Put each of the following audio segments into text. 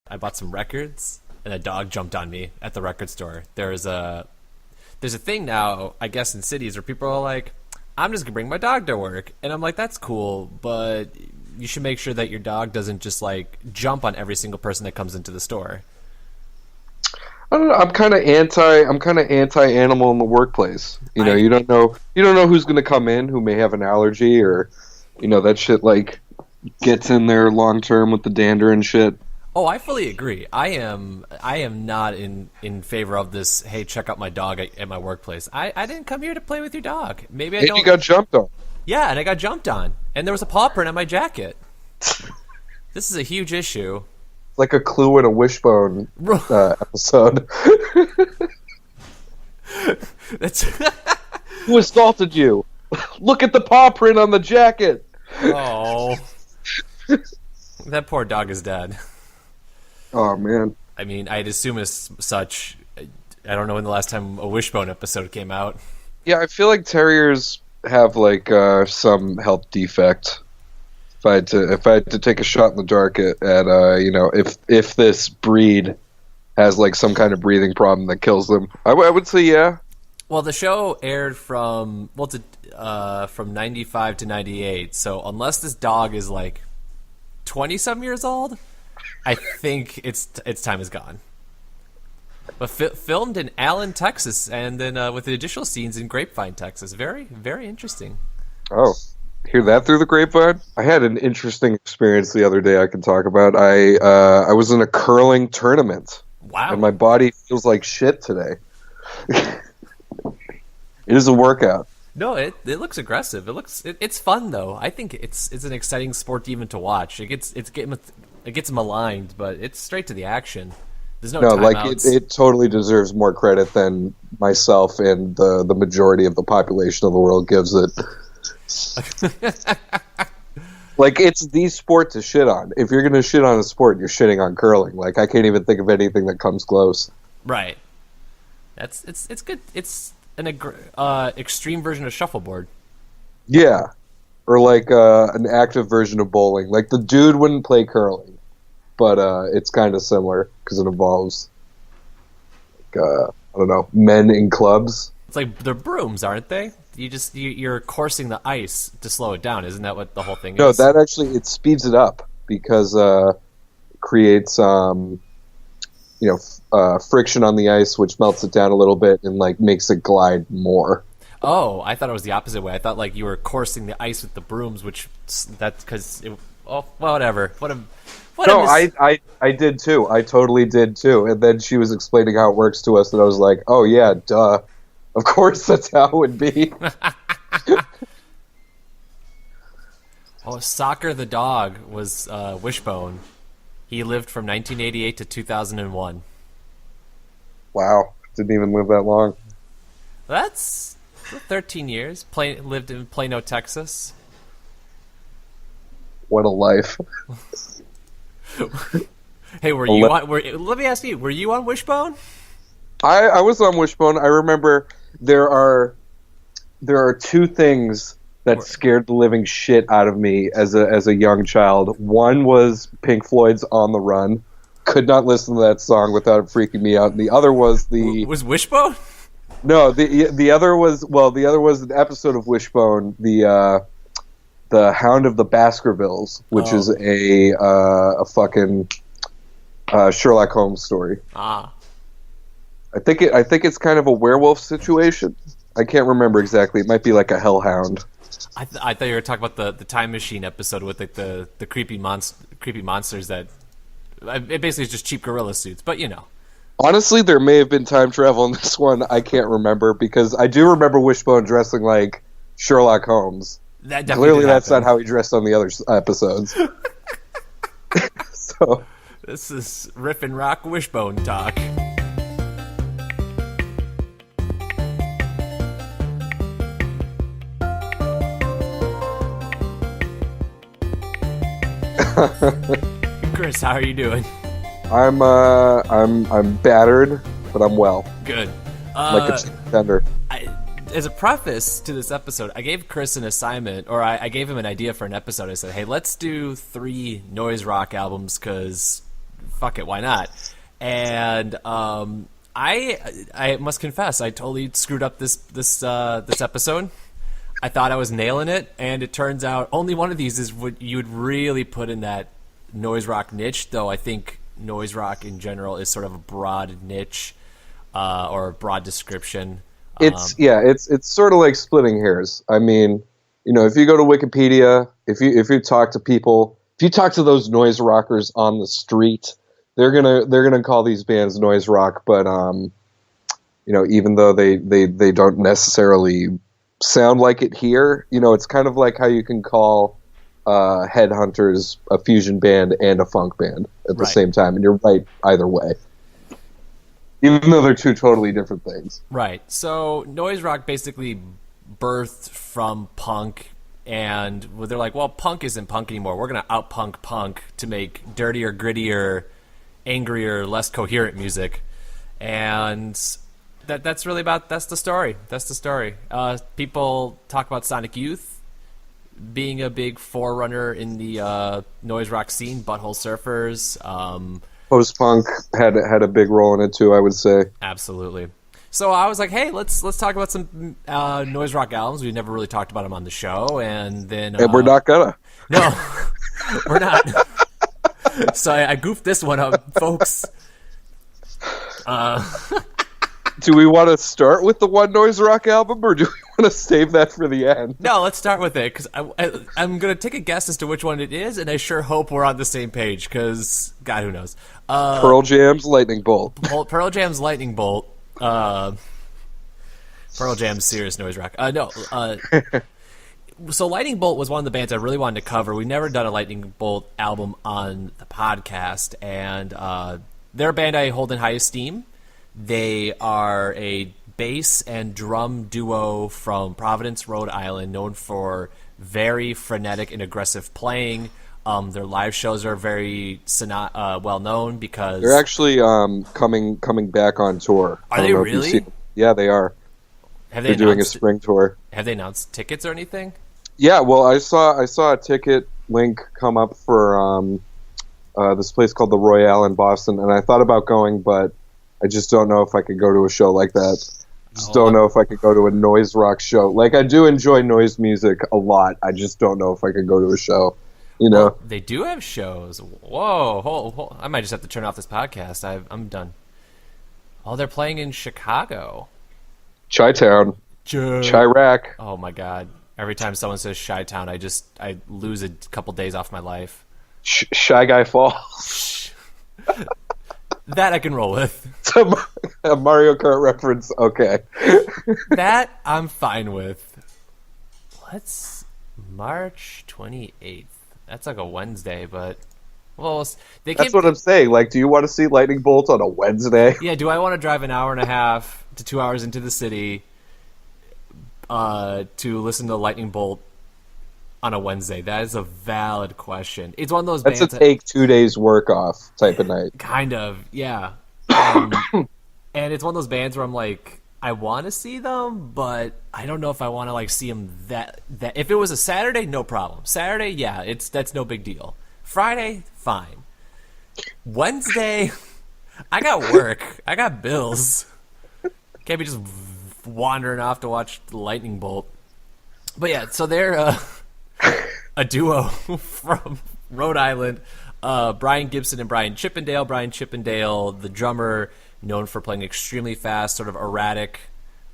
I bought some records, and a dog jumped on me at the record store. There's a thing now, I guess, in cities where people are like, I'm just gonna bring my dog to work, and I'm like, that's cool, but you should make sure that your dog doesn't just like jump on every single person that comes into the store. I don't know. I'm kind of anti animal in the workplace. You don't know who's going to come in who may have an allergy or, that shit like gets in there long term with the dander and shit. Oh, I fully agree. I am not in favor of this. Hey, check out my dog at my workplace. I didn't come here to play with your dog. Maybe I don't. You got jumped on. Yeah, and I got jumped on, and there was a paw print on my jacket. This is a huge issue. Like a Clue and a Wishbone episode. Who assaulted you? Look at the paw print on the jacket. Oh, that poor dog is dead. Oh man. I mean, I'd assume as such. I don't know when the last time a Wishbone episode came out. Yeah, I feel like terriers have like some health defect. If I had to take a shot in the dark at if this breed has like some kind of breathing problem that kills them, I would say yeah. Well, the show aired from 95 to 98, so unless this dog is like 20-some years old, I think its time is gone. But filmed in Allen, Texas, and then with the additional scenes in Grapevine, Texas. Very, very interesting. Oh. Hear that through the grapevine? I had an interesting experience the other day I can talk about. I was in a curling tournament. Wow. And my body feels like shit today. It is a workout. No, it looks aggressive. It's fun though. I think it's an exciting sport even to watch. It gets maligned, but it's straight to the action. There's no timeouts. Like it totally deserves more credit than myself and the majority of the population of the world gives it. Like it's the sport to shit on. If you're gonna shit on a sport, you're shitting on curling. Like I can't even think of anything that comes close. Right. It's good. It's an extreme version of shuffleboard. Yeah, or like an active version of bowling. Like the dude wouldn't play curling, but it's kind of similar because it involves like, I don't know, men in clubs. It's like they're brooms, aren't they? You're coursing the ice to slow it down. Isn't that what the whole thing is? No, that actually it speeds it up because it creates friction on the ice, which melts it down a little bit and like makes it glide more. Oh, I thought it was the opposite way. I thought like you were coursing the ice with the brooms, which that's because whatever. I did too. I totally did too. And then she was explaining how it works to us, and I was like, oh yeah, duh. Of course, that's how it would be. Oh, Soccer the dog was Wishbone. He lived from 1988 to 2001. Wow, didn't even live that long. That's 13 years. Lived in Plano, Texas. What a life. Hey, let me ask you, were you on Wishbone? I was on Wishbone. I remember there are two things that scared the living shit out of me as a young child. One was Pink Floyd's "On the Run." Could not listen to that song without it freaking me out. And the other was was Wishbone? No, the other was an episode of Wishbone, the Hound of the Baskervilles, which is a fucking Sherlock Holmes story. Ah. I think it's kind of a werewolf situation. I can't remember exactly. It might be like a hellhound. I thought you were talking about the Time Machine episode with like the creepy monsters that it basically is just cheap gorilla suits, but you know. Honestly, there may have been time travel in this one. I can't remember because I do remember Wishbone dressing like Sherlock Holmes. Clearly, that's not how he dressed on the other episodes. So this is Riff and Rock Wishbone talk. Kris, how are you doing? I'm battered, but I'm well. Good. Like a chicken tender. As a preface to this episode, I gave Kris an assignment, or I gave him an idea for an episode. I said, hey, let's do 3 noise rock albums, because fuck it, why not? And I must confess, I totally screwed up this episode. I thought I was nailing it, and it turns out only one of these is what you would really put in that noise rock niche, though I think noise rock in general is sort of a broad niche or a broad description. It's sort of like splitting hairs. I mean, if you go to Wikipedia, if you talk to people, if you talk to those noise rockers on the street, they're gonna call these bands noise rock, but even though they don't necessarily sound like it here, it's kind of like how you can call Headhunters a fusion band and a funk band at the same time, and you're right either way, even though they're two totally different things. Right. So noise rock basically birthed from punk, and they're like, well, punk isn't punk anymore. We're going to out-punk punk to make dirtier, grittier, angrier, less coherent music. And that's the story. That's the story. People talk about Sonic Youth being a big forerunner in the noise rock scene, Butthole Surfers. Post-punk had a big role in it too, I would say. Absolutely. So I was like, hey, let's talk about some noise rock albums. We never really talked about them on the show, and then and we're not gonna. No, we're not. So I goofed this one up, folks. Do we want to start with the one noise rock album, or do we want to save that for the end? No, let's start with it, because I'm going to take a guess as to which one it is, and I sure hope we're on the same page, because, God, who knows. Pearl Jam's Lightning Bolt. Pearl Jam's Lightning Bolt. Pearl Jam's serious noise rock. So Lightning Bolt was one of the bands I really wanted to cover. We've never done a Lightning Bolt album on the podcast, and they're a band I hold in high esteem. They are a bass and drum duo from Providence, Rhode Island, known for very frenetic and aggressive playing. Their live shows are very well known because they're actually coming back on tour. Are they really? Yeah, they are. They're doing a spring tour. Have they announced tickets or anything? Yeah, well, I saw a ticket link come up for this place called the Royale in Boston, and I thought about going, but I just don't know if I could go to a show like that. Don't know if I could go to a noise rock show. Like, I do enjoy noise music a lot. I just don't know if I could go to a show. Well, they do have shows. Whoa, hold. I might just have to turn off this podcast. I'm done. Oh, they're playing in Chicago. Chi-Town. Chirac. Oh my God! Every time someone says Chi-Town, I lose a couple days off my life. Shy Guy Falls. That I can roll with. A Mario Kart reference, okay. That I'm fine with. What's March 28th? That's like a Wednesday, but that's what I'm saying. Like, do you want to see Lightning Bolt on a Wednesday? Yeah. Do I want to drive an hour and a half to 2 hours into the city to listen to Lightning Bolt on a Wednesday? That is a valid question. It's one of those bands that's a take 2 days work off type of night. Kind of, yeah. And it's one of those bands where I'm like, I want to see them, but I don't know if I want to like see them that. If it was a Saturday, no problem. Saturday, yeah, that's no big deal. Friday, fine. Wednesday, I got work. I got bills. Can't be just wandering off to watch Lightning Bolt. But yeah, so they're a duo from Rhode Island. Brian Gibson and Brian Chippendale. Brian Chippendale, the drummer, known for playing extremely fast, sort of erratic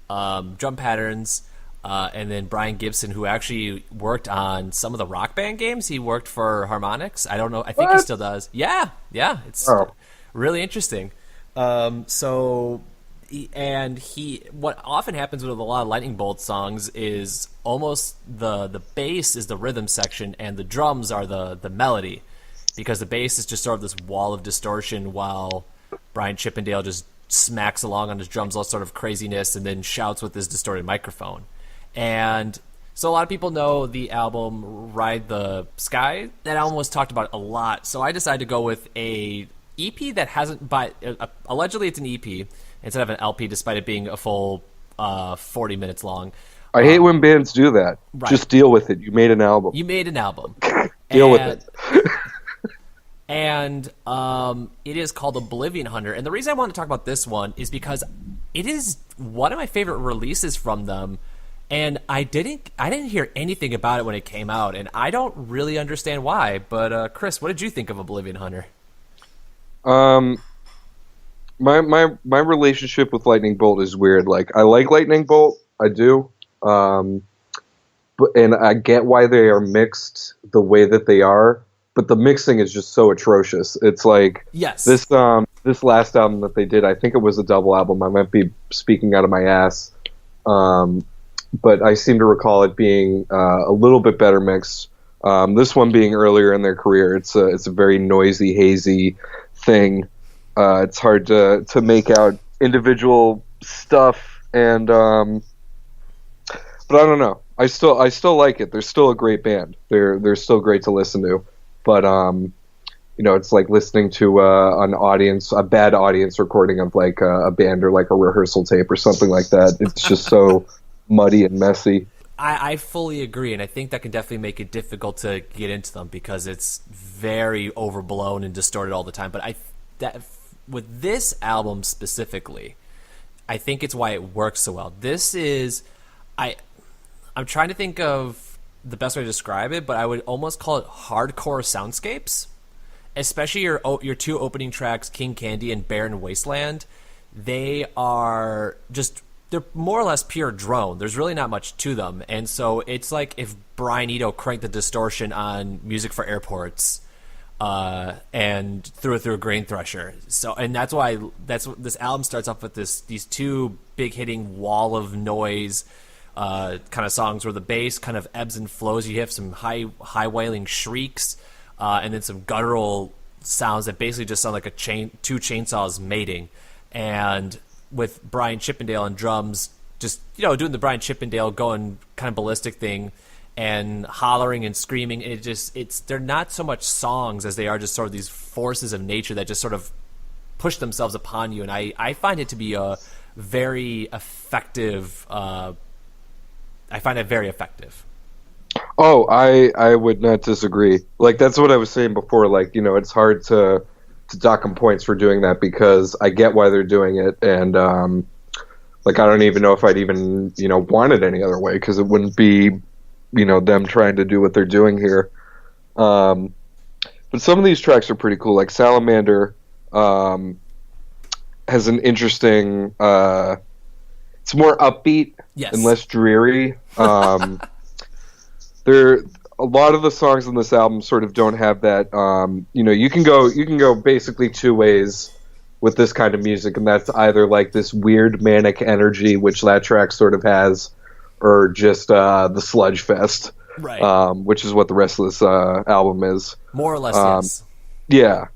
drum patterns. And then Brian Gibson, who actually worked on some of the Rock Band games. He worked for Harmonix. I don't know. I think he still does. Yeah. It's really interesting. What often happens with a lot of Lightning Bolt songs is almost the bass is the rhythm section and the drums are the melody, because the bass is just sort of this wall of distortion while Brian Chippendale just smacks along on his drums, all sort of craziness, and then shouts with his distorted microphone. And so a lot of people know the album Ride the Sky. That album was talked about a lot, so I decided to go with a EP that hasn't, allegedly it's an EP instead of an LP, despite it being a full 40 minutes long. I hate when bands do that. Right. Just deal with it. You made an album. Deal with it. and it is called Oblivion Hunter. And the reason I want to talk about this one is because it is one of my favorite releases from them. And I didn't hear anything about it when it came out, and I don't really understand why. But Kris, what did you think of Oblivion Hunter? My relationship with Lightning Bolt is weird. Like, I like Lightning Bolt, I do, and I get why they are mixed the way that they are. But the mixing is just so atrocious. It's like Yes. this last album that they did. I think it was a double album. I might be speaking out of my ass. But I seem to recall it being a little bit better mixed. This one being earlier in their career, it's a very noisy, hazy thing. It's hard to make out individual stuff, and but I don't know. I still like it. They're still a great band. They're still great to listen to. But it's like listening to a bad audience recording of like a band or like a rehearsal tape or something like that. It's just so muddy and messy. I fully agree, and I think that can definitely make it difficult to get into them because it's very overblown and distorted all the time. But with this album specifically, I think it's why it works so well. This is, I'm trying to think of the best way to describe it, but I would almost call it hardcore soundscapes, especially your two opening tracks, King Candy and Barren Wasteland. They're more or less pure drone. There's really not much to them. And so it's like if Brian Eno cranked the distortion on Music for Airports and threw it through a grain thresher. So, and that's what this album starts off with these two big hitting wall of noise kind of songs where the bass kind of ebbs and flows. You have some high wailing shrieks and then some guttural sounds that basically just sound like two chainsaws mating. And with Brian Chippendale on drums, just doing the Brian Chippendale going kind of ballistic thing, and hollering and screaming. They're not so much songs as they are just sort of these forces of nature that just sort of push themselves upon you. And I find it to be a very effective. I find it very effective. Oh, I would not disagree. Like, that's what I was saying before. Like, it's hard to dock them points for doing that because I get why they're doing it, and like I don't even know if I'd even want it any other way because it wouldn't be them trying to do what they're doing here. But some of these tracks are pretty cool. Like Salamander has an interesting. It's more upbeat and less dreary. A lot of the songs on this album sort of don't have that. You can go basically two ways with this kind of music, and that's either like this weird manic energy, which that track sort of has, or just the sludge fest, right? Which is what the rest of this album is, more or less. Yes. Yeah.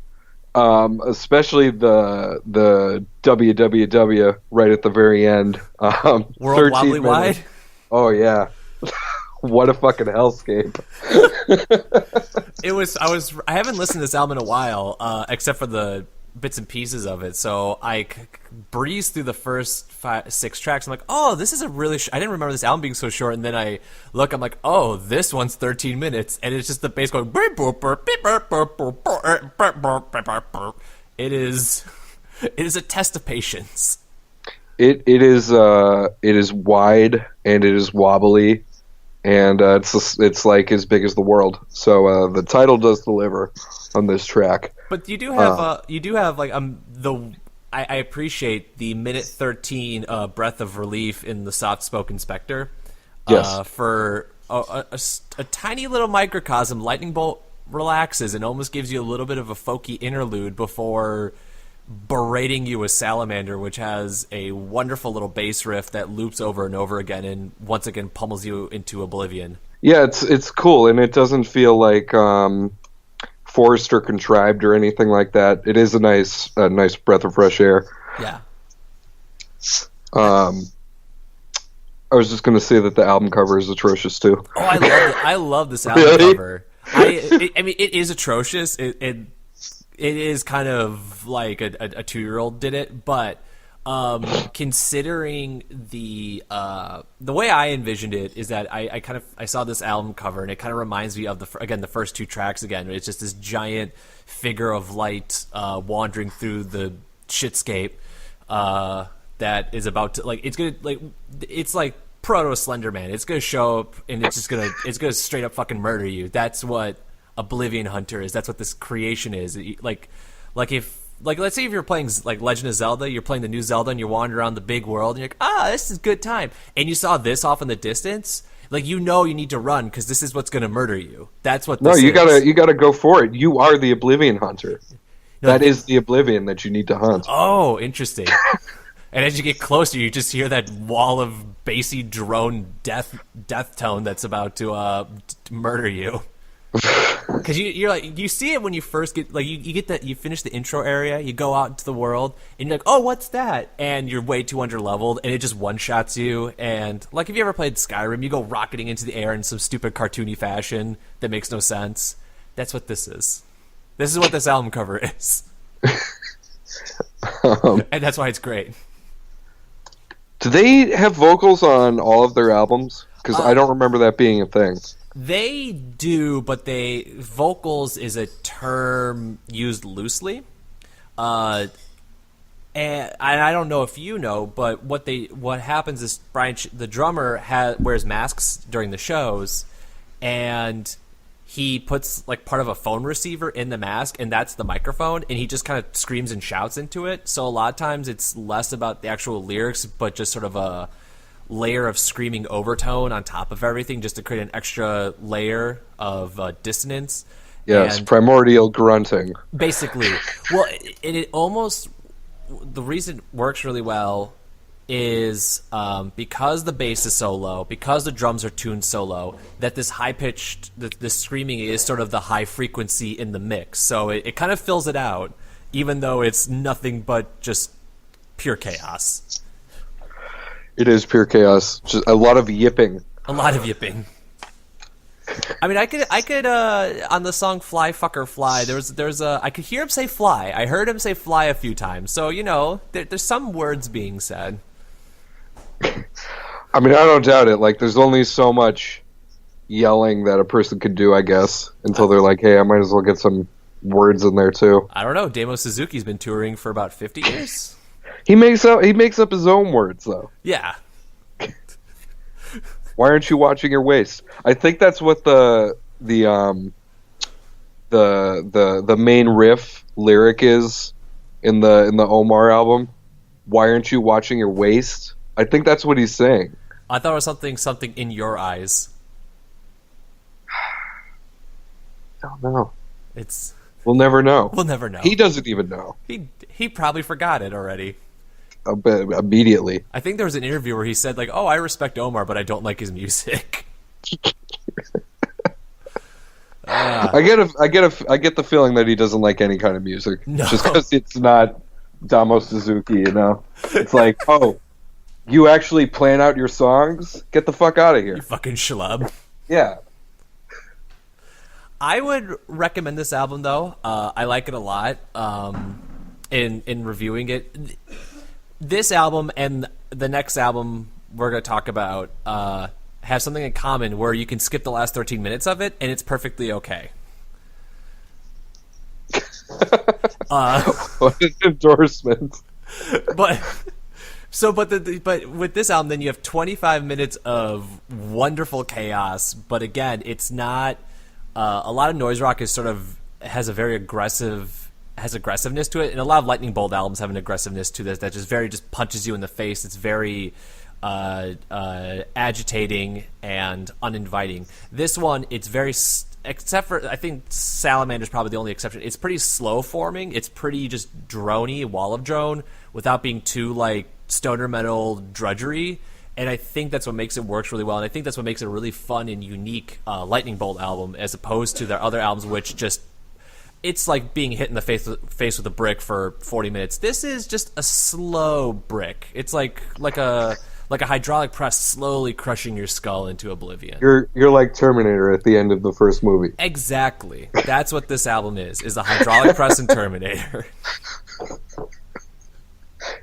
Especially the WWW right at the very end. World Wobbly Wide. Oh yeah. What a fucking hellscape. I haven't listened to this album in a while, except for the bits and pieces of it. So I breezed through the first 6 tracks. I'm like, oh, this is a really I didn't remember this album being so short. And then I'm like, oh, this one's 13 minutes. And it's just the bass going. It is a test of patience. It is wide and it is wobbly. And it's like as big as the world. So the title does deliver on this track. But you do have I appreciate the minute 13 breath of relief in the soft spoken Spectre. Yes. For a tiny little microcosm, Lightning Bolt relaxes and almost gives you a little bit of a folky interlude before berating you with Salamander, which has a wonderful little bass riff that loops over and over again and once again pummels you into oblivion. Yeah, it's cool, and it doesn't feel like forced or contrived or anything like that. It is a nice breath of fresh air. Yeah. I was just going to say that the album cover is atrocious too. Oh, I love this album Really? cover. I mean, it is atrocious. It is kind of like a 2-year-old did it, but Considering the way I envisioned it is that I saw this album cover and it kind of reminds me of the first two tracks again. It's just this giant figure of light wandering through the shitscape that is about to it's like proto Slender Man. It's gonna show up and it's gonna straight up fucking murder you. That's what Oblivion Hunter is. That's what this creation is. Let's say if you're playing like Legend of Zelda, you're playing the new Zelda and you wander around the big world and you're like, this is a good time. And you saw this off in the distance, you need to run because this is what's going to murder you. That's what this is. You gotta go for it. You are the Oblivion Hunter. That is the Oblivion that you need to hunt. Oh, interesting. And as you get closer, you just hear that wall of bassy drone death tone that's about to murder you. Because you see it when you first get you get that, you finish the intro area, you go out into the world and you're like, oh, what's that? And you're way too under leveled and it just one shots you. And if you ever played Skyrim, you go rocketing into the air in some stupid cartoony fashion that makes no sense. That's what this is. This is what this album cover is. And that's why it's great. Do they have vocals on all of their albums? Because I don't remember that being a thing. They do, but vocals is a term used loosely. And I don't know if you know, but what happens is Brian, the drummer, wears masks during the shows, and he puts part of a phone receiver in the mask, and that's the microphone, and he just kind of screams and shouts into it. So a lot of times it's less about the actual lyrics, but just sort of a layer of screaming overtone on top of everything just to create an extra layer of dissonance. Yes, and primordial grunting. Basically. Well, it almost... The reason it works really well is because the bass is so low, because the drums are tuned so low, that this high-pitched... This screaming is sort of the high frequency in the mix. So it kind of fills it out, even though it's nothing but just pure chaos. It is pure chaos. Just a lot of yipping. A lot of yipping. I mean, I could on the song "Fly Fucker Fly." I could hear him say "fly." I heard him say "fly" a few times. So there's some words being said. I mean, I don't doubt it. There's only so much yelling that a person could do, I guess, until they're like, "Hey, I might as well get some words in there too." I don't know. Damo Suzuki's been touring for about 50 years. He makes up his own words though. Yeah. Why aren't you watching your waist? I think that's what the main riff lyric is in the Omar album. Why aren't you watching your waist? I think that's what he's saying. I thought it was something in your eyes. I don't know. We'll never know. We'll never know. He doesn't even know. He probably forgot it already. Immediately. I think there was an interview where he said I respect Omar, but I don't like his music. I get the feeling that he doesn't like any kind of music, just because it's not Damo Suzuki. It's like, oh, you actually plan out your songs? Get the fuck out of here, you fucking schlub. Yeah. I would recommend this album though. I like it a lot. In reviewing it. This album and the next album we're going to talk about have something in common where you can skip the last 13 minutes of it and it's perfectly okay. What an endorsement. But with this album, then you have 25 minutes of wonderful chaos. But again, it's not a lot of noise rock has a very aggressiveness to it, and a lot of Lightning Bolt albums have an aggressiveness to this that just punches you in the face. It's very agitating and uninviting. This one, it's very, except for I think Salamander's probably the only exception. It's pretty slow forming. It's pretty just droney, wall of drone, without being too stoner metal drudgery. And I think that's what makes it works really well. And I think that's what makes it a really fun and unique Lightning Bolt album, as opposed to their other albums, which just. It's like being hit in the face with a brick for 40 minutes. This is just a slow brick. It's like a hydraulic press slowly crushing your skull into oblivion. You're like Terminator at the end of the first movie. Exactly. That's what this album is a hydraulic press in Terminator.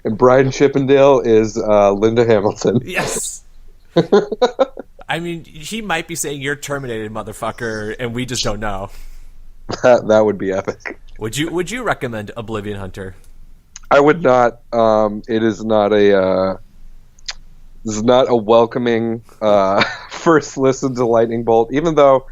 And Brian Chippendale is Linda Hamilton. Yes. I mean, he might be saying you're terminated, motherfucker, and we just don't know. That would be epic. Would you recommend Oblivion Hunter? I would not. It is not a welcoming first listen to Lightning Bolt. Even though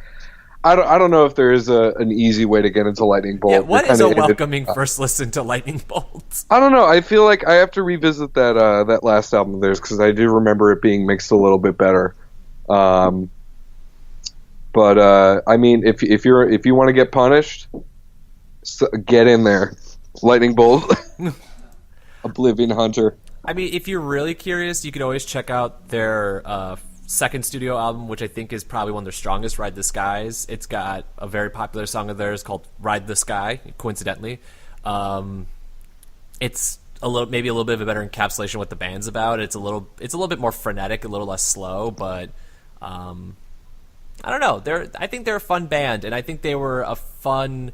I don't know if there is an easy way to get into Lightning Bolt. Yeah, what is a welcoming first listen to Lightning Bolt? I don't know. I feel like I have to revisit that last album of theirs because I do remember it being mixed a little bit better. But I mean, if you want to get punished, get in there. Lightning Bolt, Oblivion Hunter. I mean, if you're really curious, you can always check out their second studio album, which I think is probably one of their strongest, Ride the Skies. It's got a very popular song of theirs called Ride the Sky, coincidentally. It's maybe a little bit of a better encapsulation of what the band's about. It's a little bit more frenetic, a little less slow, but I don't know. I think they're a fun band, and I think they were a fun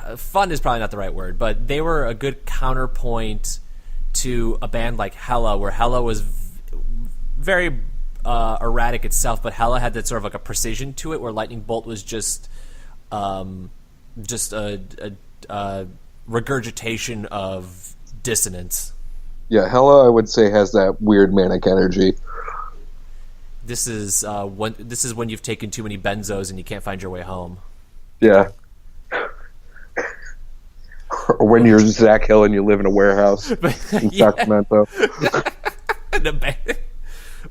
is probably not the right word, but they were a good counterpoint to a band like Hella, where Hella was very erratic itself, but Hella had that sort of like a precision to it, where Lightning Bolt was just a regurgitation of dissonance. Yeah, Hella, I would say, has that weird manic energy. This is when you've taken too many benzos and you can't find your way home. Yeah. Or when you're Zach Hill and you live in a warehouse in Sacramento.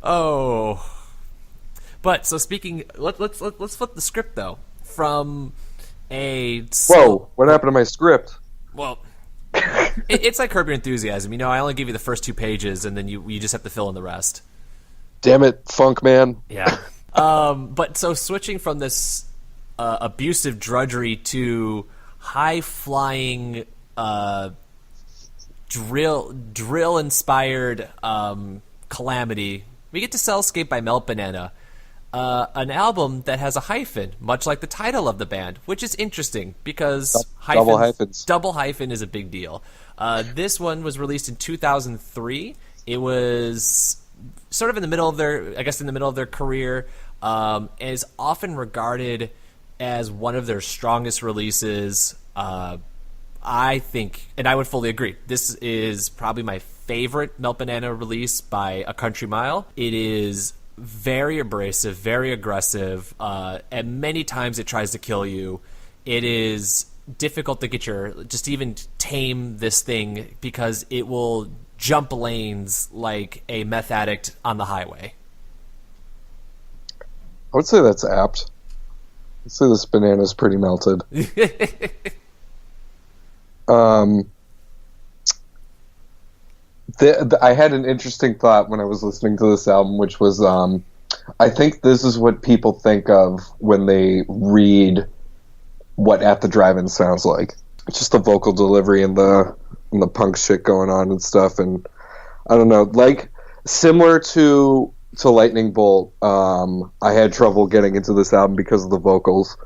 Oh, but so speaking, let's flip the script though from a. Whoa! What happened to my script? Well, it's like Curb Your Enthusiasm. You know, I only give you the first 2 pages, and then you just have to fill in the rest. Damn it, Funk Man. Yeah. But so switching from this abusive drudgery to high-flying, drill-inspired calamity, we get to Cel-Scape by Melt Banana, an album that has a hyphen, much like the title of the band, which is interesting because double hyphen is a big deal. This one was released in 2003. It was sort of in the middle of their career, and is often regarded as one of their strongest releases. I think, and I would fully agree, this is probably my favorite Melt Banana release by a country mile. It is very abrasive, very aggressive, and many times it tries to kill you. It is difficult to just even tame this thing because it will jump lanes like a meth addict on the highway. I would say that's apt. I'd say this banana's pretty melted. I had an interesting thought when I was listening to this album, which was I think this is what people think of when they read what At the Drive-In sounds like. It's just the vocal delivery and the punk shit going on and stuff, and I don't know, like similar to Lightning Bolt, I had trouble getting into this album because of the vocals.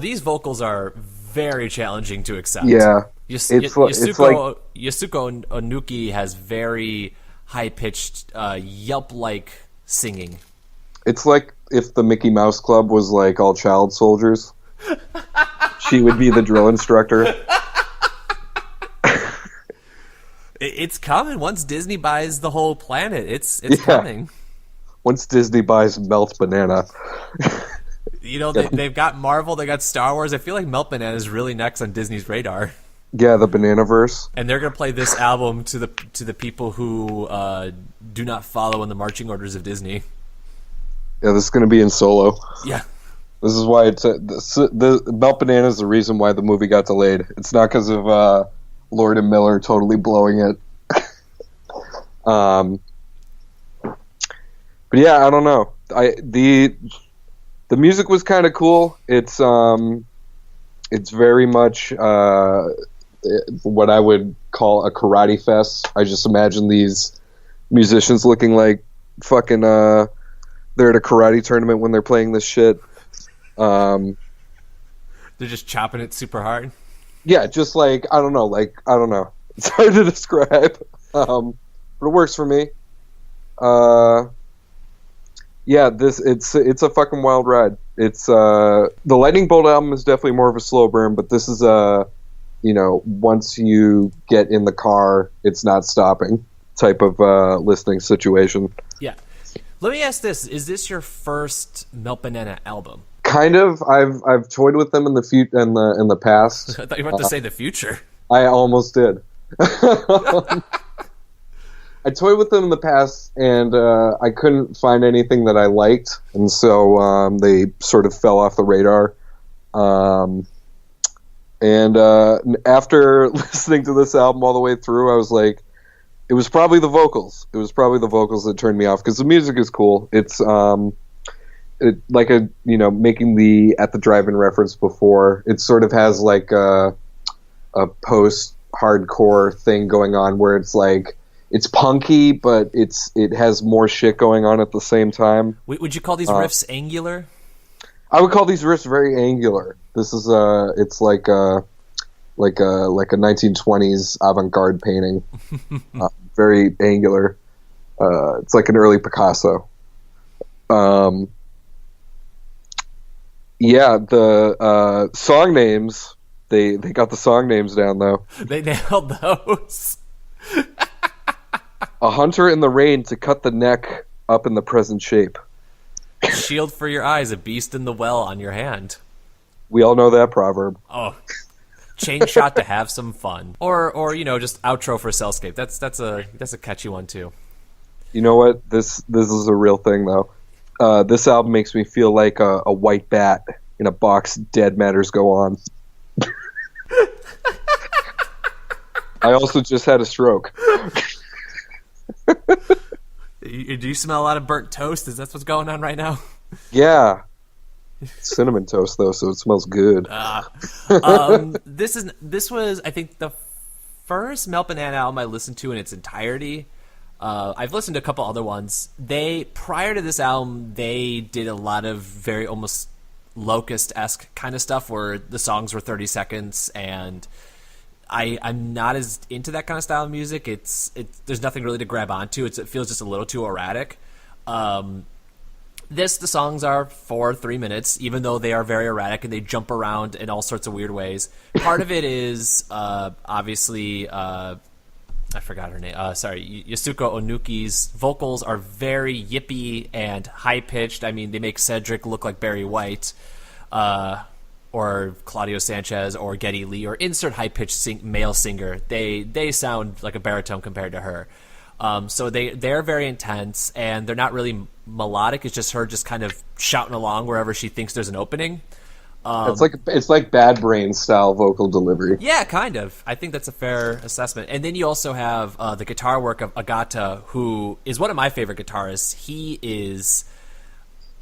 These vocals are very challenging to accept. Yeah. Yasuko Onuki has very high-pitched, yelp-like singing. It's like if the Mickey Mouse Club was like all child soldiers. She would be the drill instructor. It's coming. Once Disney buys the whole planet, it's coming. Once Disney buys Melt Banana. You know, they've got Marvel, they got Star Wars. I feel like Melt Banana is really next on Disney's radar. Yeah, the Bananaverse. And they're going to play this album to the people who do not follow in the marching orders of Disney. Yeah, this is going to be in solo. Yeah. This is why the Melt Banana is the reason why the movie got delayed. It's not because of Lord and Miller totally blowing it. But yeah, I don't know. The music was kind of cool. It's very much what I would call a karate fest. I just imagine these musicians looking like fucking they're at a karate tournament when they're playing this shit. They're just chopping it super hard. Yeah, just like I don't know. It's hard to describe, but it works for me. Uh, yeah, it's a fucking wild ride. It's the Lightning Bolt album is definitely more of a slow burn, but this is once you get in the car, it's not stopping type of listening situation. Yeah. Let me ask this: is this your first Melt Banana album? Kind of. I've toyed with them in the past. I thought you were about to say the future. I almost did. I toyed with them in the past, and I couldn't find anything that I liked, and so they sort of fell off the radar. And after listening to this album all the way through, I was like, it was probably the vocals. It was probably the vocals that turned me off, because the music is cool. It's making the At the Drive-In reference before. It sort of has like a post-hardcore thing going on where it's like, it's punky, but it has more shit going on at the same time. Would you call these riffs angular? I would call these riffs very angular. This is it's like a 1920s avant-garde painting, very angular. It's like an early Picasso. Yeah, the song names, they got the song names down though. They nailed those. A hunter in the rain to cut the neck up in the present shape. Shield for your eyes, a beast in the well on your hand. We all know that proverb. Oh, chain shot to have some fun, or just outro for Cel-Scape. That's a catchy one too. You know what? This is a real thing though. This album makes me feel like a white bat in a box. Dead Matters Go On. I also just had a stroke. Do you smell a lot of burnt toast? Is that what's going on right now? Yeah. Cinnamon toast though, so it smells good. This was, I think, the first Melt Banana album I listened to in its entirety. I've listened to a couple other ones. Prior to this album, they did a lot of very almost Locust-esque kind of stuff where the songs were 30 seconds, and I'm not as into that kind of style of music. There's nothing really to grab onto. It feels just a little too erratic. The songs are 3 minutes, even though they are very erratic and they jump around in all sorts of weird ways. Part of it is obviously I forgot her name. Yasuko Onuki's vocals are very yippy and high pitched. I mean, they make Cedric look like Barry White. Or Claudio Sanchez, or Geddy Lee, or insert high-pitched male singer. They sound like a baritone compared to her. So they're very intense, and they're not really melodic. It's just her just kind of shouting along wherever she thinks there's an opening. It's like Bad Brain style vocal delivery. Yeah, kind of. I think that's a fair assessment. And then you also have the guitar work of Agata, who is one of my favorite guitarists. He is...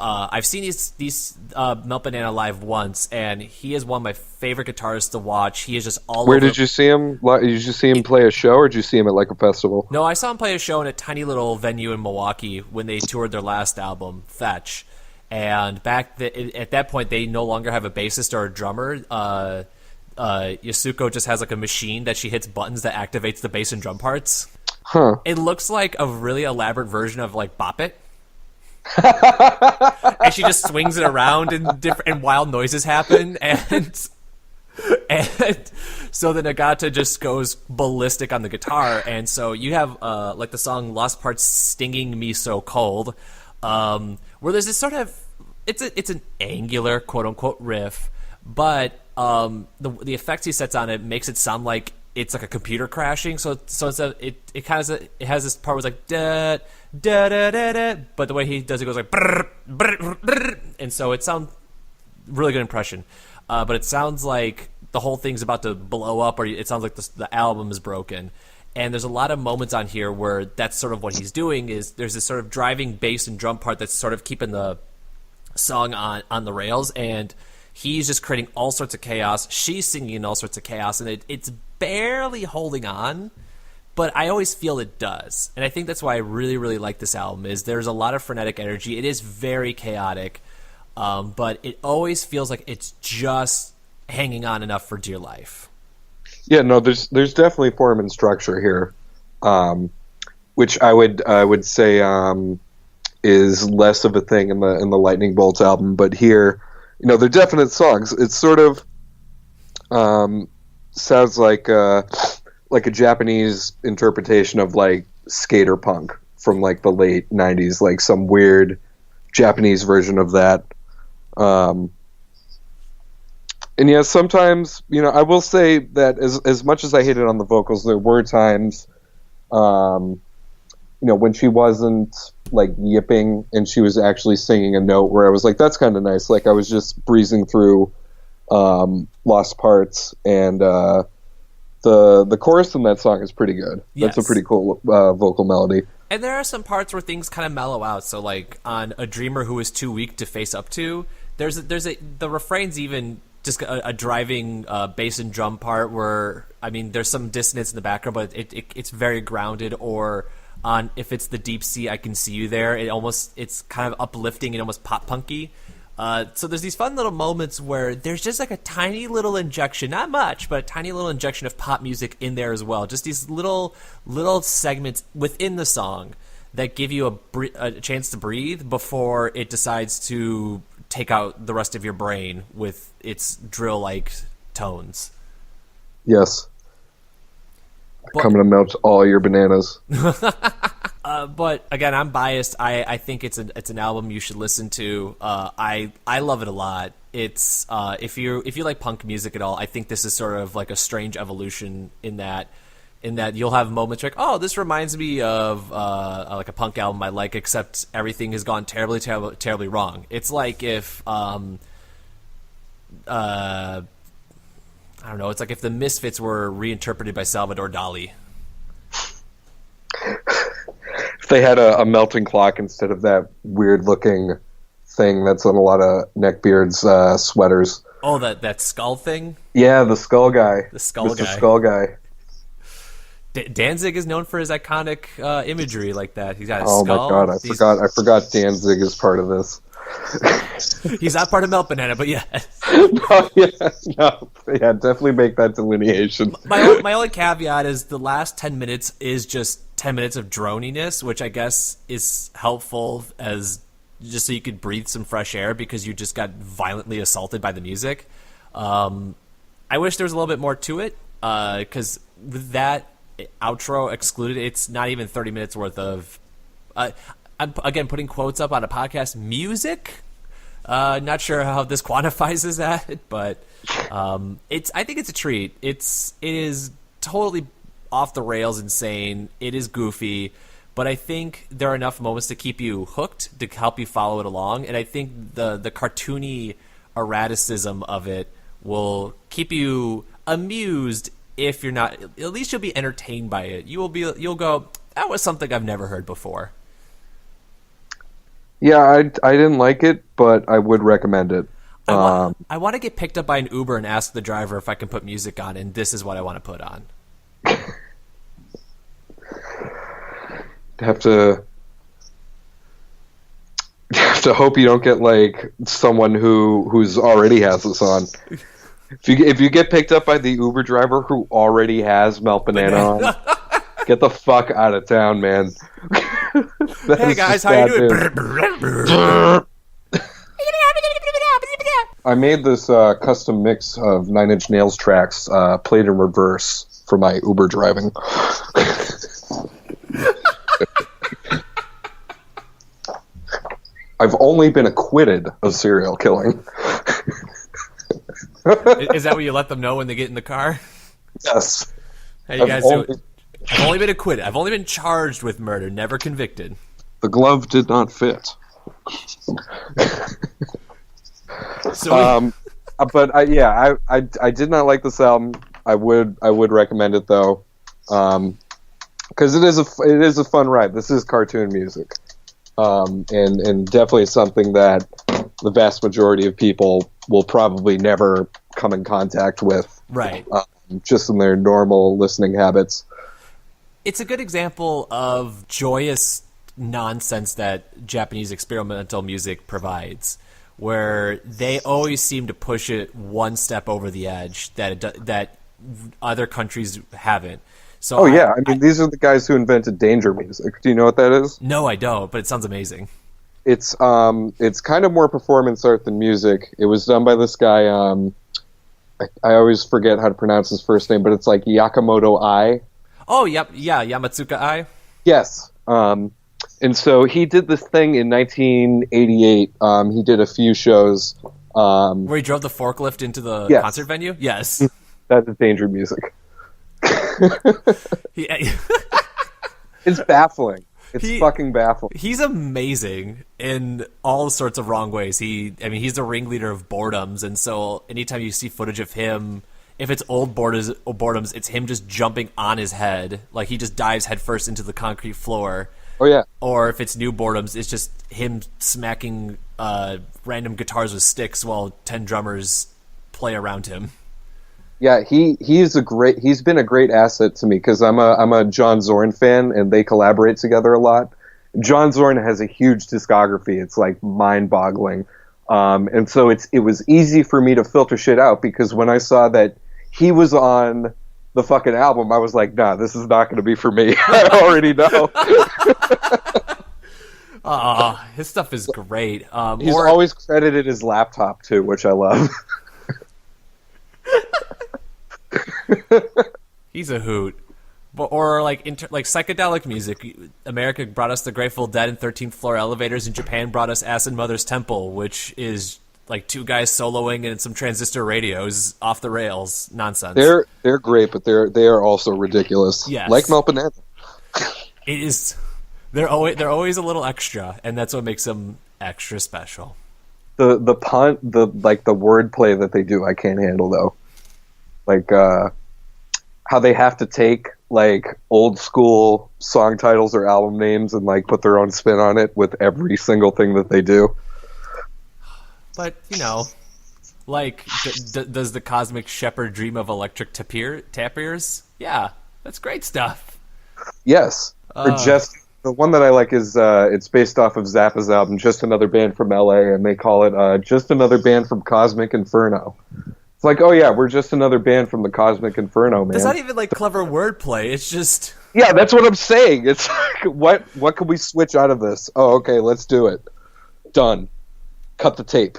I've seen these Melt Banana live once, and he is one of my favorite guitarists to watch. He is just all Where over. did you see him? Did you just see him play a show, or did you see him at like a festival? No, I saw him play a show in a tiny little venue in Milwaukee when they toured their last album, Fetch. And at that point, they no longer have a bassist or a drummer. Yasuko just has like a machine that she hits buttons that activates the bass and drum parts. Huh. It looks like a really elaborate version of like Bop It. And she just swings it around and wild noises happen, and so the Nagata just goes ballistic on the guitar. And so you have like the song Lost Parts Stinging Me So Cold, where there's this sort of it's an angular quote unquote riff, but the effects he sets on it makes it sound like it's like a computer crashing. So it has this part where it's like da da da da da, but the way he does it goes like brr, brr, brr, and so it sounds really good impression. But it sounds like the whole thing's about to blow up, or it sounds like the album is broken. And there's a lot of moments on here where that's sort of what he's doing. Is there's this sort of driving bass and drum part that's sort of keeping the song on the rails, and he's just creating all sorts of chaos. She's singing in all sorts of chaos, and it's barely holding on, but I always feel it does. And I think that's why I really, really like this album, is there's a lot of frenetic energy. It is very chaotic, but it always feels like it's just hanging on enough for dear life. Yeah, no, there's definitely form and structure here, which I would say is less of a thing in the Lightning Bolts album. But here, they're definite songs. It's sort of sounds like a Japanese interpretation of like skater punk from like the late '90s, like some weird Japanese version of that. And yeah, sometimes, I will say that as much as I hated on the vocals, there were times, when she wasn't like yipping and she was actually singing a note where I was like, that's kind of nice. Like I was just breezing through lost parts, and the chorus in that song is pretty good. Yes. That's a pretty cool vocal melody. And there are some parts where things kind of mellow out. So like on A Dreamer Who Is Too Weak to Face Up To, the refrain's even just a driving bass and drum part where, I mean, there's some dissonance in the background, but it's very grounded. Or on If It's the Deep Sea, I Can See You There, it's kind of uplifting and almost pop punky. So there's these fun little moments where there's just like a tiny little injection, not much, but a tiny little injection of pop music in there as well. Just these little segments within the song that give you a chance to breathe before it decides to take out the rest of your brain with its drill-like tones. Yes. Coming to melt all your bananas. But again, I'm biased. I think it's an album you should listen to. I love it a lot. It's if you like punk music at all, I think this is sort of like a strange evolution in that you'll have moments like, oh, this reminds me of like a punk album I like, except everything has gone terribly, terribly, terribly wrong. It's like if I don't know. It's like if the Misfits were reinterpreted by Salvador Dali. If they had a melting clock instead of that weird-looking thing that's on a lot of neckbeards sweaters. Oh, that skull thing? Yeah, the skull guy. The skull Mr. guy. Skull guy. Danzig is known for his iconic imagery like that. He's got a Oh skull. my god, I forgot Danzig is part of this. He's not part of Melt Banana, but yeah. Yeah, definitely make that delineation. My only caveat is the last 10 minutes is just 10 minutes of droniness, which I guess is helpful as just so you could breathe some fresh air because you just got violently assaulted by the music. I wish there was a little bit more to it because with that outro excluded, it's not even 30 minutes worth of... I'm, again, putting quotes up on a podcast. Music? Not sure how this quantifies as that, but I think it's a treat. It is totally off the rails insane. It is goofy, but I think there are enough moments to keep you hooked, to help you follow it along, and I think the cartoony erraticism of it will keep you amused. If you're not, at least you'll be entertained by it. You'll go, that was something I've never heard before. Yeah, I didn't like it, but I would recommend it. I want to get picked up by an Uber and ask the driver if I can put music on, and this is what I want to put on. Have to hope you don't get like someone who's already has this on. If you get picked up by the Uber driver who already has Melt Banana on, get the fuck out of town, man. Hey guys, how you doing? I made this custom mix of Nine Inch Nails tracks played in reverse for my Uber driving. I've only been acquitted of serial killing. Is that what you let them know when they get in the car? Yes. Hey, you guys, I've only been acquitted. I've only been charged with murder, never convicted. The glove did not fit. So but I did not like this album. I would recommend it though, because it is a fun ride. This is cartoon music, and definitely something that the vast majority of people will probably never come in contact with. Right. Just in their normal listening habits. It's a good example of joyous nonsense that Japanese experimental music provides, where they always seem to push it one step over the edge that other countries haven't. So Oh yeah, I mean these are the guys who invented danger music. Do you know what that is? No, I don't, but it sounds amazing. It's kind of more performance art than music. It was done by this guy. I always forget how to pronounce his first name, but it's like Yakamoto Ai. Oh, yep, yeah, Yamatsuka Ai. Yes. And so he did this thing in 1988. He did a few shows. Where he drove the forklift into the Yes. concert venue? Yes. That is danger music. He, It's baffling. It's He- fucking baffling. he's amazing in all sorts of wrong ways. He's the ringleader of boredoms, and so anytime you see footage of him, if it's old boredoms, it's him just jumping on his head. Like, he just dives headfirst into the concrete floor. Oh yeah. Or if it's new boredoms, it's just him smacking random guitars with sticks while 10 drummers play around him. Yeah, he's been a great asset to me because I'm a John Zorn fan and they collaborate together a lot. John Zorn has a huge discography. It's like mind-boggling. And so it was easy for me to filter shit out because when I saw that he was on the fucking album, I was like, nah, this is not going to be for me. I already know. His stuff is great. He's always credited his laptop too, which I love. He's a hoot. Or like psychedelic music. America brought us the Grateful Dead and 13th Floor Elevators, and Japan brought us Acid Mother's Temple, which is like two guys soloing and some transistor radios off the rails nonsense. They're great, but they are also ridiculous. Yes. Like Mel Banana. It is. They're always a little extra, and that's what makes them extra special. The pun, the wordplay that they do, I can't handle though. Like how they have to take like old school song titles or album names and like put their own spin on it with every single thing that they do. But like, does the Cosmic Shepherd dream of electric tapirs? Yeah, that's great stuff. Yes, or just the one that I like is it's based off of Zappa's album, Just Another Band from LA, and they call it Just Another Band from Cosmic Inferno. It's like, oh yeah, we're just another band from the Cosmic Inferno, man. It's not even like clever wordplay. It's just yeah, that's what I'm saying. It's like, what can we switch out of this? Oh, okay, let's do it. Done. Cut the tape.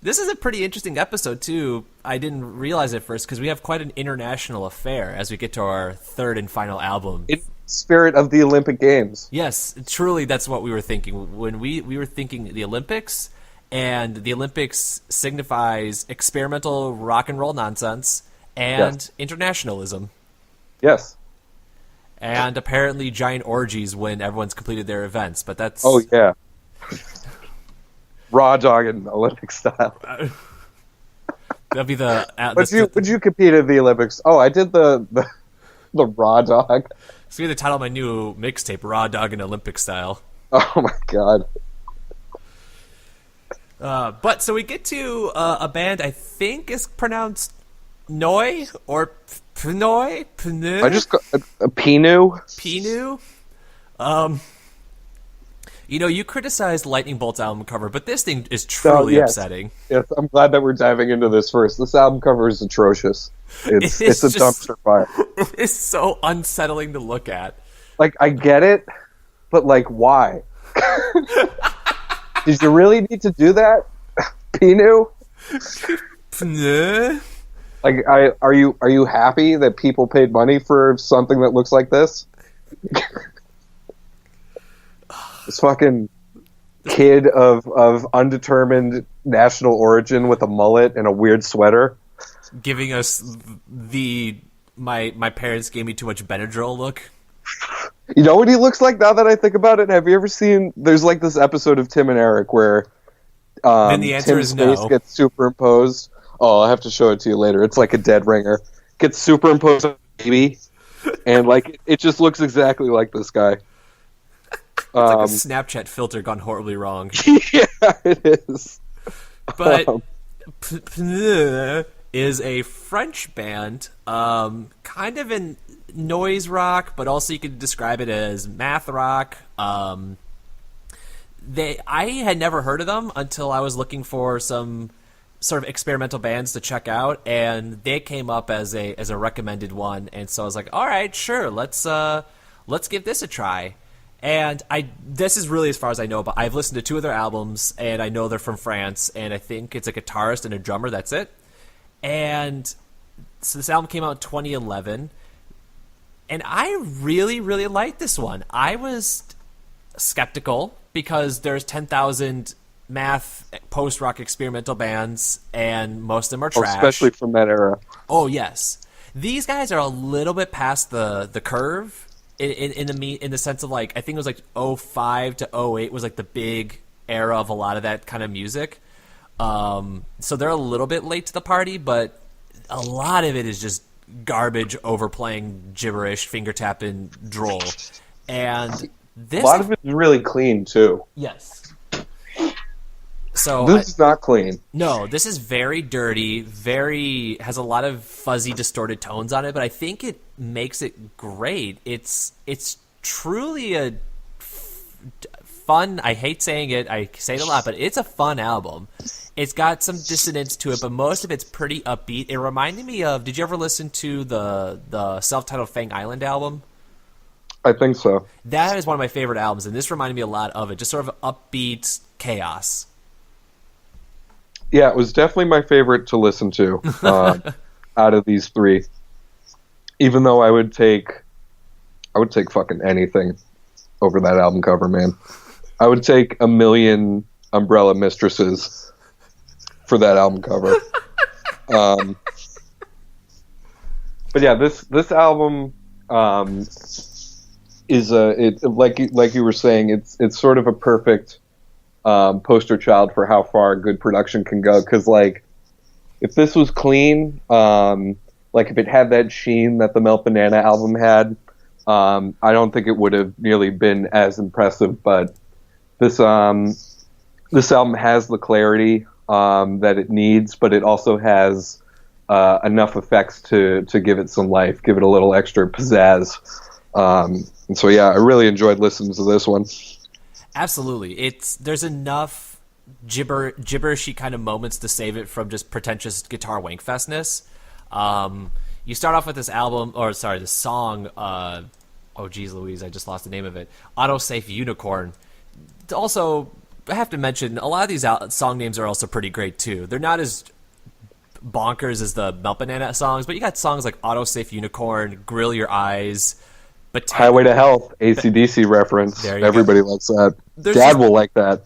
This is a pretty interesting episode too. I didn't realize it first because we have quite an international affair as we get to our third and final album. In spirit of the Olympic Games. Yes, truly, that's what we were thinking when we were thinking the Olympics. And the Olympics signifies experimental rock and roll nonsense and internationalism. Yes. And apparently giant orgies when everyone's completed their events. But that's... Oh, yeah. Raw dog in Olympic style. That'll be the... Would you compete in the Olympics? Oh, I did the raw dog. It's going to be the title of my new mixtape, Raw Dog in Olympic Style. Oh, my God. But so we get to a band I think is pronounced Noi or Pneu. I just got a Pneu. Pneu. You criticized Lightning Bolt's album cover, but this thing is truly upsetting. Yes, I'm glad that we're diving into this first. This album cover is atrocious. It's a dumpster fire. It's so unsettling to look at. Like, I get it, but like, why? Did you really need to do that, Pneu? Pneu? Like, are you happy that people paid money for something that looks like this? This fucking kid of undetermined national origin with a mullet and a weird sweater, giving us my parents gave me too much Benadryl look. You know what he looks like now that I think about it? Have you ever seen, there's like this episode of Tim and Eric where and the answer Tim's is no. face gets superimposed. Oh, I'll have to show it to you later. It's like a dead ringer. Gets superimposed on a baby. And like it just looks exactly like this guy. It's like a Snapchat filter gone horribly wrong. Yeah, it is. But Pneu is a French band, kind of in noise rock, but also you could describe it as math rock. I had never heard of them until I was looking for some sort of experimental bands to check out, and they came up as a recommended one, and so I was like, all right, sure, let's give this a try. And this is really as far as I know, but I've listened to 2 of their albums, and I know they're from France, and I think it's a guitarist and a drummer, that's it. And so this album came out in 2011, and I really, really liked this one. I was skeptical because there's 10,000 math post-rock experimental bands, and most of them are trash. Especially from that era. Oh, yes. These guys are a little bit past the curve in the sense of, like, I think it was like 05 to 08 was like the big era of a lot of that kind of music. So they're a little bit late to the party, but a lot of it is just garbage, overplaying, gibberish, finger tapping, droll. And this, a lot of it is really clean too. yes. So this is not clean. No, this is very dirty, has a lot of fuzzy, distorted tones on it, but I think it makes it great. It's truly a fun, I hate saying it, I say it a lot, but it's a fun album. It's got some dissonance to it, but most of it's pretty upbeat. It reminded me of, did you ever listen to the self-titled Fang Island album? I think so. That is one of my favorite albums, and this reminded me a lot of it, just sort of upbeat chaos. Yeah, it was definitely my favorite to listen to out of these 3. Even though I would take fucking anything over that album cover, man. I would take a million Umbrella Mistresses for that album cover. But yeah, this album is like you were saying, it's sort of a perfect poster child for how far good production can go. Because, like, if this was clean, like if it had that sheen that the Melt Banana album had, I don't think it would have nearly been as impressive. But this album has the clarity that it needs, but it also has enough effects to give it some life, give it a little extra pizzazz. And so, yeah, I really enjoyed listening to this one. Absolutely. There's enough gibberishy kind of moments to save it from just pretentious guitar wankfestness. You start off with this song, oh geez Louise, I just lost the name of it, Autosafe Unicorn. Also, I have to mention, a lot of these song names are also pretty great too. They're not as bonkers as the Melt Banana songs, but you got songs like Autosafe Unicorn, Grill Your Eyes, Highway to Health, AC/DC reference. Everybody likes that. Dad will like that.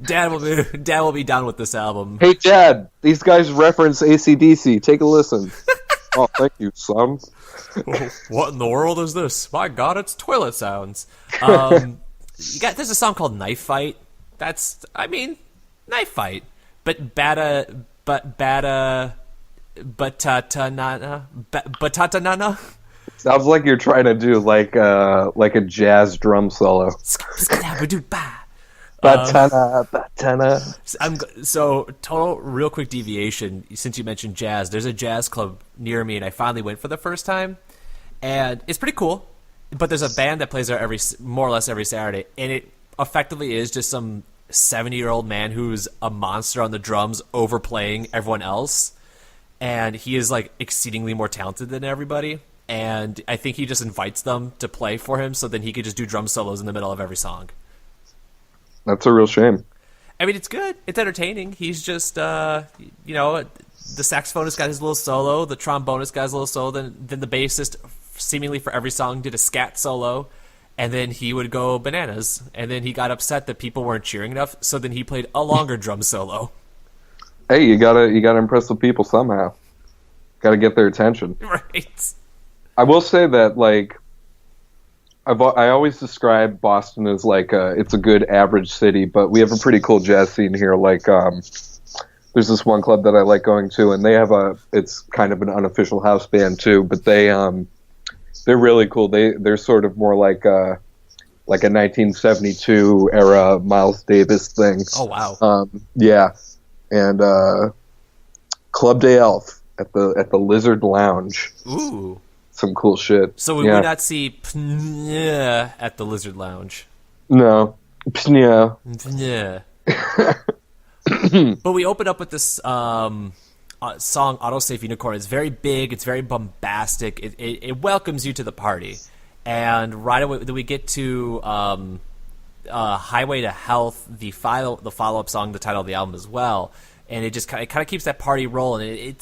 Dad will be down with this album. Hey, Dad, these guys reference AC/DC. Take a listen. Oh, thank you, son. What in the world is this? My God, it's toilet sounds. There's a song called Knife Fight. Knife Fight. Batata nana. Sounds like you're trying to do like a jazz drum solo. Batana. So, total real quick deviation, since you mentioned jazz, there's a jazz club near me, and I finally went for the first time, and it's pretty cool, but there's a band that plays there more or less every Saturday, and it effectively is just some 70-year-old man who's a monster on the drums overplaying everyone else, and he is like exceedingly more talented than everybody. And I think he just invites them to play for him so then he could just do drum solos in the middle of every song. That's a real shame. I mean, it's good. It's entertaining. He's just, the saxophonist got his little solo, the trombonist got his little solo, then the bassist, seemingly for every song, did a scat solo, and then he would go bananas. And then he got upset that people weren't cheering enough, so then he played a longer drum solo. Hey, you gotta impress the people somehow. Gotta get their attention. Right. I will say that, like, I always describe Boston as like it's a good average city, but we have a pretty cool jazz scene here. Like, there's this one club that I like going to, and they have it's kind of an unofficial house band too, but they're really cool. They're sort of more like a 1972 era Miles Davis thing. Oh wow. Yeah, and Club Day Elf at the Lizard Lounge. Ooh. Some cool shit. So we would not see Pneu at the Lizard Lounge. No. Pneu. Pneu. But we open up with this song, Autosave Unicorn. It's very big. It's very bombastic. It welcomes you to the party. And right away, we get to Highway to Health, the follow-up song, the title of the album as well. And it just kind of keeps that party rolling.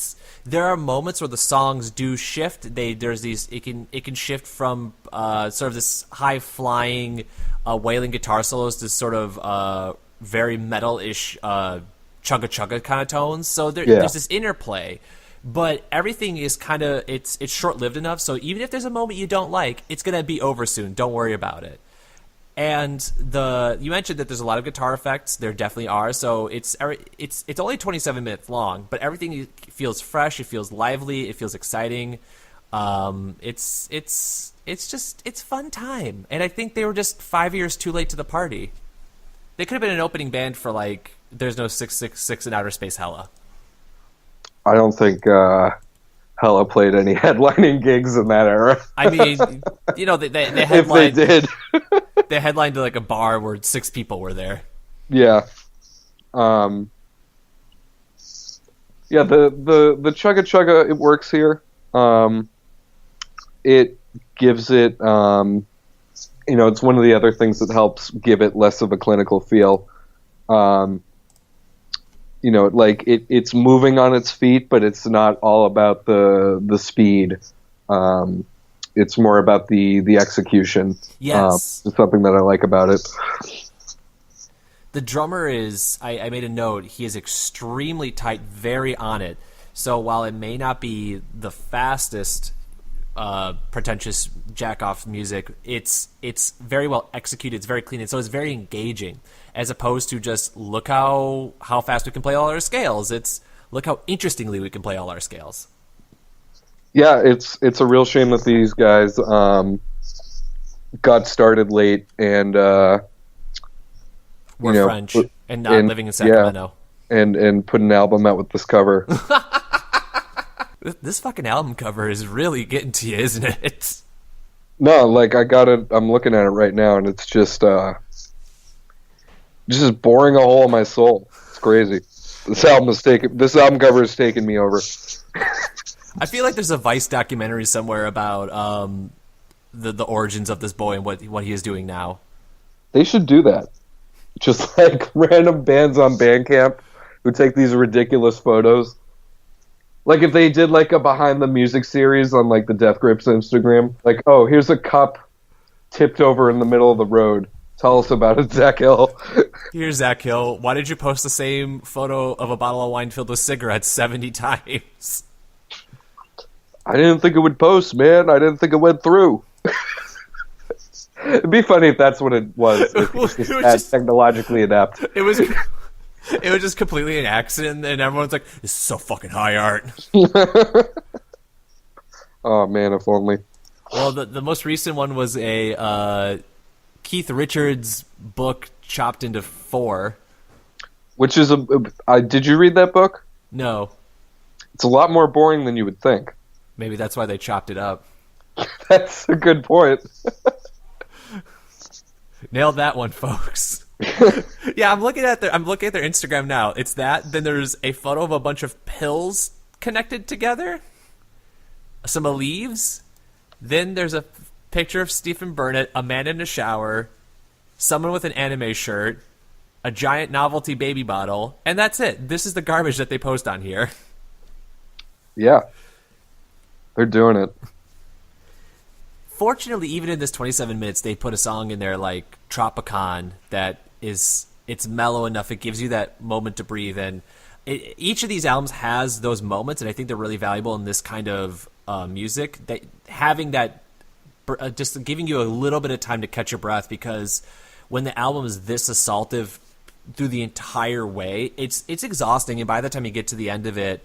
There are moments where the songs do shift. It can shift from sort of this high-flying wailing guitar solos to sort of very metal-ish chugga chugga kind of tones. So there's this interplay, but everything is kind of it's short-lived enough. So even if there's a moment you don't like, it's gonna be over soon. Don't worry about it. And you mentioned that there's a lot of guitar effects. There definitely are. So it's only 27 minutes long, but everything feels fresh. It feels lively. It feels exciting. It's fun time. And I think they were just 5 years too late to the party. They could have been an opening band for like There's No 666 in Outer Space Hella. I don't think Hella played any headlining gigs in that era. I mean, they headlined. If they did. They headlined to like a bar where 6 people were there. Yeah. The chugga chugga, it works here. It gives it, it's one of the other things that helps give it less of a clinical feel. It's moving on its feet, but it's not all about the speed. It's more about the execution. Yes. It's something that I like about it. The drummer is, I made a note, he is extremely tight, very on it. So while it may not be the fastest, pretentious jack-off music, it's very well executed, it's very clean, and so it's very engaging, as opposed to just look how fast we can play all our scales. It's look how interestingly we can play all our scales. Yeah, it's a real shame that these guys got started late and we're French and not living in Sacramento. Yeah, and put an album out with this cover. This fucking album cover is really getting to you, isn't it? No, like I'm looking at it right now, and it's just boring a hole in my soul. It's crazy. This album cover has taken me over. I feel like there's a Vice documentary somewhere about the origins of this boy and what he is doing now. They should do that. Just like random bands on Bandcamp who take these ridiculous photos. Like if they did like a behind the music series on like the Death Grips Instagram. Like, oh, here's a cup tipped over in the middle of the road. Tell us about it, Zach Hill. Here's Zach Hill. Why did you post the same photo of a bottle of wine filled with cigarettes 70 times? I didn't think it would post, man. I didn't think it went through. It'd be funny if that's what it was. If it was just technologically adept. It was just completely an accident, and everyone's like, "This is so fucking high art." Oh man, if only. Well, the most recent one was a Keith Richards book chopped into 4. Which is did you read that book? No. It's a lot more boring than you would think. Maybe that's why they chopped it up. That's a good point. Nailed that one, folks. Yeah, I'm looking at their Instagram now. It's that. Then there's a photo of a bunch of pills connected together. Some leaves. Then there's a picture of Stephen Burnett, a man in a shower, someone with an anime shirt, a giant novelty baby bottle, and that's it. This is the garbage that they post on here. Yeah. They're doing it. Fortunately, even in this 27 minutes, they put a song in there like Tropicon that it's mellow enough. It gives you that moment to breathe. And each of these albums has those moments, and I think they're really valuable in this kind of music. That having that, just giving you a little bit of time to catch your breath, because when the album is this assaultive through the entire way, it's exhausting. And by the time you get to the end of it,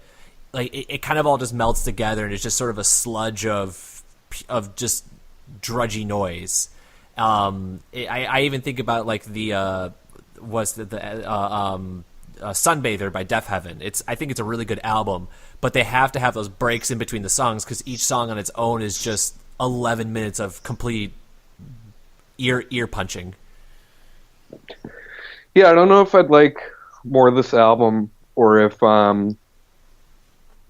like it kind of all just melts together, and it's just sort of a sludge of just drudgy noise. I even think about like the Sunbather by Death Heaven. I think it's a really good album, but they have to have those breaks in between the songs, because each song on its own is just 11 minutes of complete ear punching. Yeah, I don't know if I'd like more of this album, or if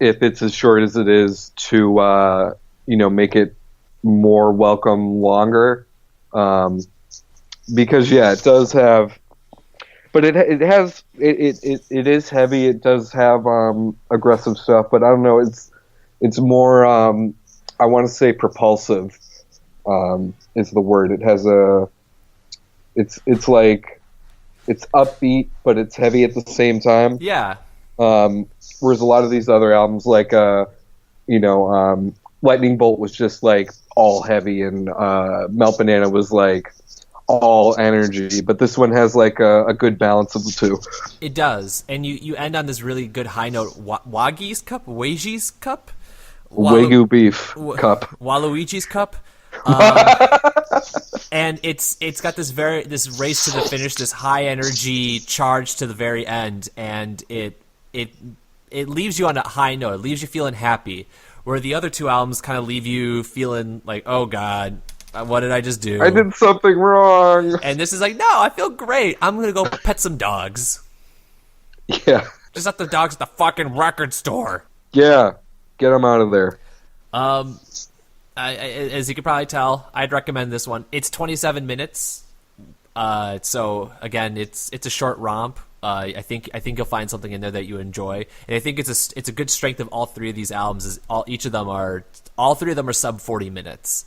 it's as short as it is, to make it more welcome longer. Because it does have, but it is heavy. It does have aggressive stuff, but I don't know. It's more I want to say propulsive is the word. It has it's like it's upbeat, but it's heavy at the same time. Yeah. Whereas a lot of these other albums, like Lightning Bolt was just like all heavy, and Melt Banana was like all energy, but this one has like a good balance of the two. It does, and you end on this really good high note. Wagi's cup, Wagyu beef cup, Waluigi's cup, and it's got this race to the finish, this high energy charge to the very end, and it leaves you on a high note. It leaves you feeling happy, where the other two albums kind of leave you feeling like, oh god, what did I just do? I did something wrong. And this is like, no, I feel great. I'm going to go pet some dogs. Yeah. Just let the dogs at the fucking record store. Yeah. Get them out of there. As you can probably tell, I'd recommend this one. It's 27 minutes. So again, it's a short romp. I think you'll find something in there that you enjoy, and I think it's a good strength of all three of these albums. Is all three of them are sub 40 minutes.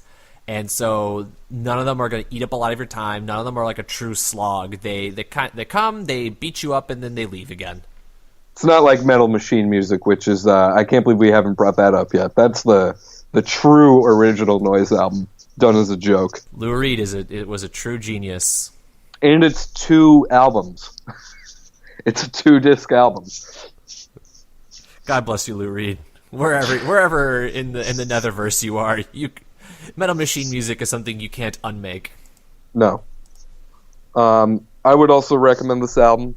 And so none of them are going to eat up a lot of your time. None of them are like a true slog. They come, they beat you up, and then they leave again. It's not like Metal Machine Music, which is I can't believe we haven't brought that up yet. That's the true original Noise album done as a joke. Lou Reed was a true genius. And it's 2 albums. It's a 2-disc album. God bless you, Lou Reed. Wherever in the Netherverse you are, Metal Machine Music is something you can't unmake. No. I would also recommend this album.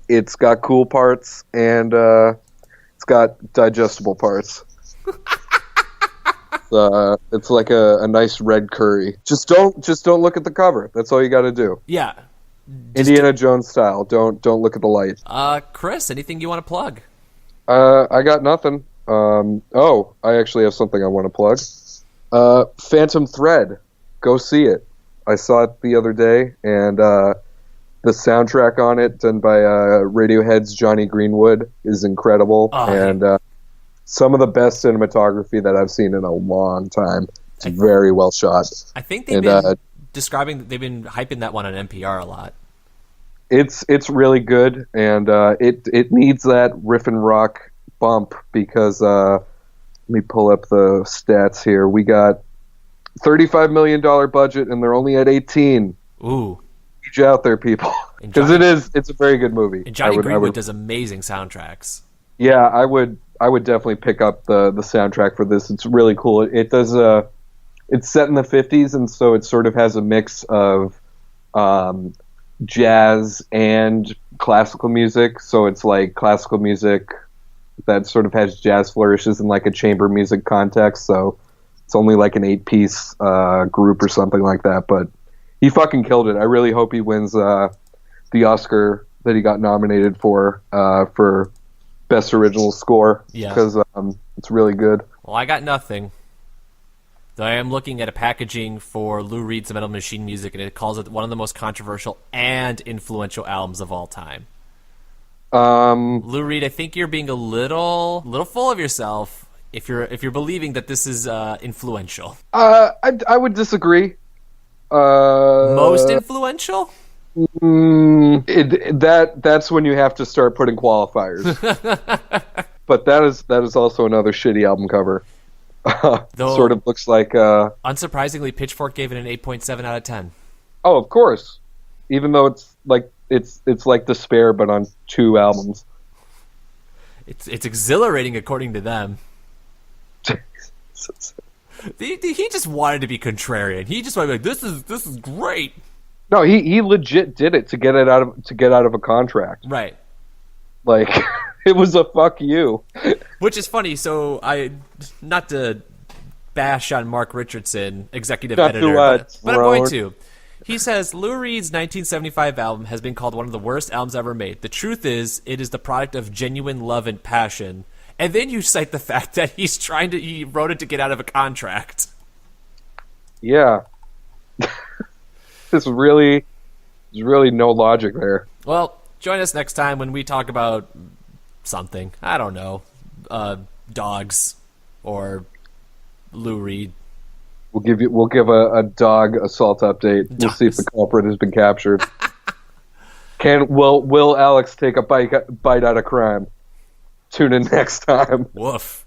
It's got cool parts, and it's got digestible parts. It's like a nice red curry. Just don't look at the cover. That's all you got to do. Yeah. Indiana Jones style. Don't look at the light. Chris, anything you want to plug? I got nothing. I actually have something I want to plug. Phantom Thread. Go see it. I saw it the other day, and the soundtrack on it, done by Radiohead's Johnny Greenwood, is incredible. And some of the best cinematography that I've seen in a long time. It's very well shot. I think they've been hyping that one on NPR a lot. It's really good, and it needs that riff and rock bump, because let me pull up the stats here. We got $35 million budget, and they're only at 18. Ooh. Reach out there, people. Because it's a very good movie. And Johnny Greenwood does amazing soundtracks. Yeah, I would definitely pick up the soundtrack for this. It's really cool. It does it's set in the 50s, and so it sort of has a mix of jazz and classical music. So it's like classical music that sort of has jazz flourishes in like a chamber music context. So it's only like an 8-piece group or something like that. But he fucking killed it. I really hope he wins the Oscar that he got nominated for Best Original Score. Yeah. Because it's really good. Well, I got nothing. Though I am looking at a packaging for Lou Reed's Metal Machine Music, and it calls it one of the most controversial and influential albums of all time. Lou Reed, I think you're being a little full of yourself if you're believing that this is influential. I would disagree. Most influential? That's when you have to start putting qualifiers. But that is also another shitty album cover. Though, sort of looks like unsurprisingly, Pitchfork gave it an 8.7 out of 10. Oh, of course. Even though it's like Despair, but on 2 albums. It's exhilarating according to them. He just wanted to be contrarian. He just wanted to be like, this is great. No, he legit did it to get out of a contract. Right. Like it was a fuck you. Which is funny. So not to bash on Mark Richardson, executive editor, but I'm going to. He says Lou Reed's 1975 album has been called one of the worst albums ever made. The truth is, it is the product of genuine love and passion. And then you cite the fact that he wrote it to get out of a contract. Yeah. There's really no logic there. Well, join us next time when we talk about something. I don't know. Dogs or Lou Reed. We'll give a dog assault update. We'll see if the culprit has been captured. Will Alex take a bite out of crime? Tune in next time. Woof.